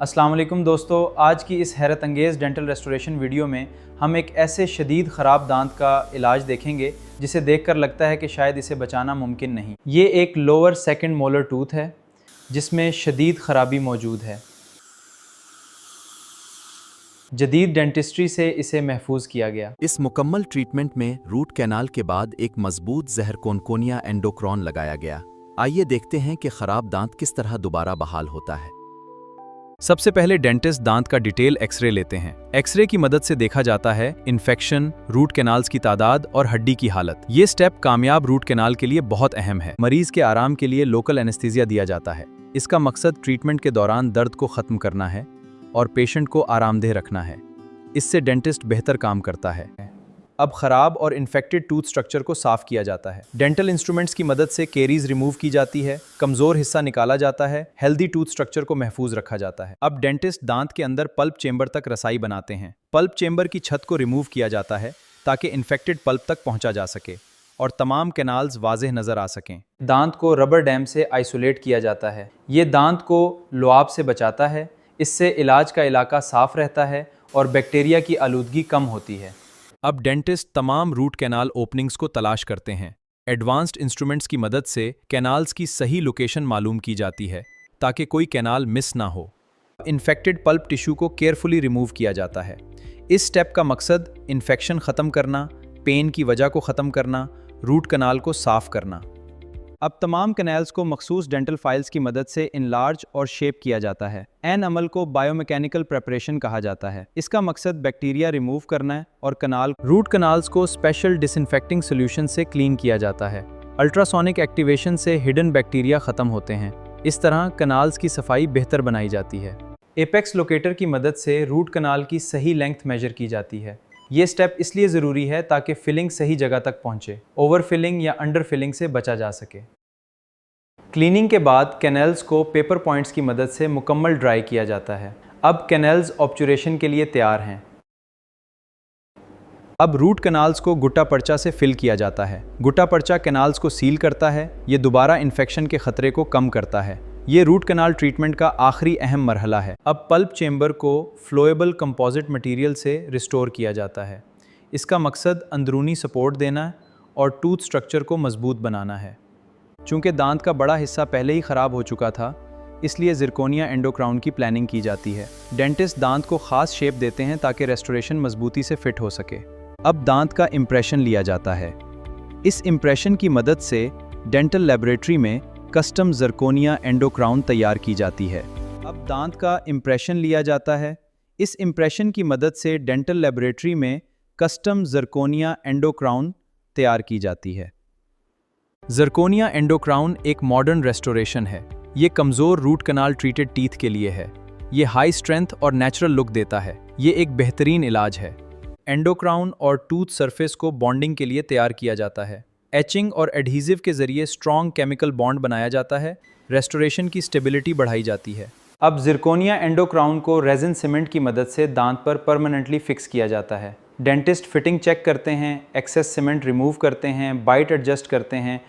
अस्सलाम वालेकुम दोस्तों, आज की इस हैरत अंगेज़ डेंटल रेस्टोरेशन वीडियो में हम एक ऐसे शदीद ख़राब दांत का इलाज देखेंगे जिसे देखकर लगता है कि शायद इसे बचाना मुमकिन नहीं। ये एक लोअर सेकंड मोलर टूथ है जिसमें शदीद ख़राबी मौजूद है। जदीद डेंटिस्ट्री से इसे महफूज किया गया। इस मुकम्मल ट्रीटमेंट में रूट कैनाल के बाद एक मजबूत ज़हरकोनकोनिया एंडोक्रोन लगाया गया। आइए देखते हैं कि ख़राब दांत किस तरह दोबारा बहाल होता है। सबसे पहले डेंटिस्ट दांत का डिटेल एक्सरे लेते हैं। एक्सरे की मदद से देखा जाता है इन्फेक्शन, रूट कैनाल्स की तादाद और हड्डी की हालत। ये स्टेप कामयाब रूट कैनाल के लिए बहुत अहम है। मरीज के आराम के लिए लोकल एनेस्थीसिया दिया जाता है। इसका मकसद ट्रीटमेंट के दौरान दर्द को खत्म करना है और पेशेंट को आरामदेह रखना है। इससे डेंटिस्ट बेहतर काम करता है। अब खराब और इन्फेक्टेड टूथ स्ट्रक्चर को साफ किया जाता है। डेंटल इंस्ट्रूमेंट्स की मदद से केरीज रिमूव की जाती है, कमजोर हिस्सा निकाला जाता है, हेल्दी टूथ स्ट्रक्चर को महफूज रखा जाता है। अब डेंटिस्ट दांत के अंदर पल्प चेंबर तक रसाई बनाते हैं। पल्प चेंबर की छत को रिमूव किया जाता है ताकि इन्फेक्टेड पल्प तक पहुंचा जा सके और तमाम कैनाल्स वाज़ेह नजर आ सकें। दांत को रबर डैम से आइसोलेट किया जाता है। ये दांत को लुआब से बचाता है। इससे इलाज का इलाका साफ रहता है और बैक्टीरिया की आलूदगी कम होती है। अब डेंटिस्ट तमाम रूट कैनाल ओपनिंग्स को तलाश करते हैं। एडवांस्ड इंस्ट्रूमेंट्स की मदद से कैनाल्स की सही लोकेशन मालूम की जाती है ताकि कोई कैनाल मिस ना हो। इन्फेक्टेड पल्प टिश्यू को केयरफुली रिमूव किया जाता है। इस स्टेप का मकसद इन्फेक्शन ख़त्म करना, पेन की वजह को ख़त्म करना, रूट कैनाल को साफ करना। अब तमाम कैनाल्स को मखसूस डेंटल फाइल्स की मदद से इनलार्ज और शेप किया जाता है। एन अमल को बायोमैकेनिकल प्रेपरेशन कहा जाता है। इसका मकसद बैक्टीरिया रिमूव करना है और रूट कैनाल्स को स्पेशल डिसइंफेक्टिंग सोल्यूशन से क्लीन किया जाता है। अल्ट्रासोनिक एक्टिवेशन से हिडन बैक्टीरिया खत्म होते हैं। इस तरह कैनाल्स की सफाई बेहतर बनाई जाती है। एपेक्स लोकेटर की मदद से रूट कैनाल की सही लेंथ मेजर की जाती है। ये स्टेप इसलिए ज़रूरी है ताकि फिलिंग सही जगह तक पहुंचे, ओवर फिलिंग या अंडर फिलिंग से बचा जा सके। क्लीनिंग के बाद कैनल्स को पेपर पॉइंट्स की मदद से मुकम्मल ड्राई किया जाता है। अब कैनल्स ऑब्चुरेशन के लिए तैयार हैं। अब रूट कैनाल्स को गुट्टा पर्चा से फिल किया जाता है। गुट्टा पर्चा कैनाल्स को सील करता है। ये दोबारा इन्फेक्शन के खतरे को कम करता है। ये रूट कैनाल ट्रीटमेंट का आखिरी अहम मरहला है। अब पल्प चेंबर को फ्लोएबल कंपोजिट मटेरियल से रिस्टोर किया जाता है। इसका मकसद अंदरूनी सपोर्ट देना और टूथ स्ट्रक्चर को मजबूत बनाना है। चूँकि दांत का बड़ा हिस्सा पहले ही ख़राब हो चुका था, इसलिए ज़िरकोनिया एंडोक्राउन की प्लानिंग की जाती है। डेंटिस्ट दांत को ख़ास शेप देते हैं ताकि रेस्टोरेशन मजबूती से फिट हो सके। अब दांत का इम्प्रेशन लिया जाता है। इस इम्प्रेशन की मदद से डेंटल लेबोरेटरी में कस्टम ज़िरकोनिया एंडोक्राउन तैयार की जाती है। अब दांत का इम्प्रेशन लिया जाता है। इस इम्प्रेशन की मदद से डेंटल लेबोरेटरी में कस्टम ज़िरकोनिया एंडोक्राउन तैयार की जाती है। ज़िरकोनिया एंडोक्राउन एक मॉडर्न रेस्टोरेशन है। ये कमज़ोर रूट कैनाल ट्रीटेड टीथ के लिए है। ये हाई स्ट्रेंथ और नेचुरल लुक देता है। ये एक बेहतरीन इलाज है। एंडोक्राउन और टूथ सरफेस को बॉन्डिंग के लिए तैयार किया जाता है। एचिंग और एडहीसिव के ज़रिए स्ट्रॉन्ग केमिकल बॉन्ड बनाया जाता है। रेस्टोरेशन की स्टेबिलिटी बढ़ाई जाती है। अब ज़िरकोनिया एंडोक्राउन को रेजिन सीमेंट की मदद से दांत पर परमानेंटली फिक्स किया जाता है। डेंटिस्ट फिटिंग चेक करते हैं, एक्सेस सीमेंट रिमूव करते हैं, बाइट एडजस्ट करते हैं।